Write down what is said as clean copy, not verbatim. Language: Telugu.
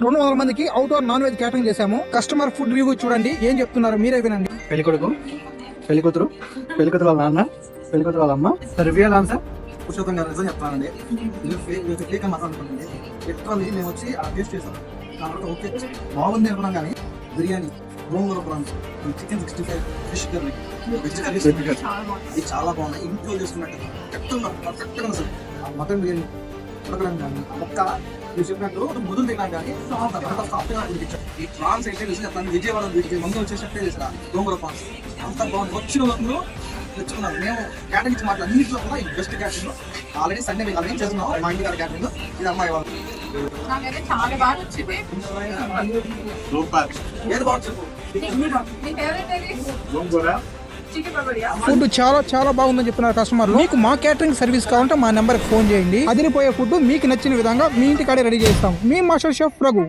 200 మందికి అవుట్డోర్ నాన్ వెజ్ క్యాటరింగ్ చేశాము. కస్టమర్ ఫుడ్ రివ్యూ చూడండి, ఏం చెప్తున్నారు మీరే వినండి. పెళ్లి కొడుకు, పెళ్లి కూతురు, పెళ్లి కూతురు వాళ్ళ నాన్న, పెళ్లి కూతురు వాళ్ళ అమ్మ. రివ్యూ ఎలా సార్? పురుషోత్తం గారు నిజం చెప్తానండి, కేక్ అని మాట్లాడుకుంటుంది. లిటరల్లీ మేము వచ్చి టేస్ట్ చేస్తాం కాబట్టి ఓకే బాగుంది అనుకున్నాం. కానీ biryani, gongura prawns, chicken 65, fish curry, veg curries ఇది చాలా బాగున్నాయి. ఇంట్లో చేసుకున్నట్టు పర్ఫెక్ట్గా ఉంది సార్. ఆ మటన్ బిర్యానీ ఉడకడం కానీ ఆ మొక్క మీరు చెప్పినట్టు ముదులు తిన్నాం కానీ సాఫ్ట్గా అనిపించారు. ఈ ప్రాన్స్ అయితే నిజం చెప్తాను, విజయవాడ మందు వచ్చేసట్టే చేసిన గోంగూర ప్రాన్స్ అంత బాగుంది. వచ్చిన వాళ్ళు తెచ్చుకున్నారు. మేము క్యాటరింగ్ ఇచ్చి మాట్లాడు అన్నింటిలో కూడా ఈ బెస్ట్ క్యాటరింగ్. ఆల్రెడీ సండే మేము అరేంజ్ చేస్తున్నాం. మా ఇంటి గారి క్యాటరింగ్ ఇది అమ్మాయి వాళ్ళు చాలా బాగా వచ్చింది. ఏది బాగా చెప్పు. ఫుడ్ చాలా చాలా బాగుందని చెప్తున్నారు కస్టమర్లు. మీకు మా క్యాటరింగ్ సర్వీస్ కావాలంటే మా నెంబర్కి ఫోన్ చేయండి. అదిరిపోయే ఫుడ్ మీకు నచ్చిన విధంగా మీ ఇంటికాడే రెడీ చేస్తాం. మీ మాస్టర్ షెఫ్ రఘు.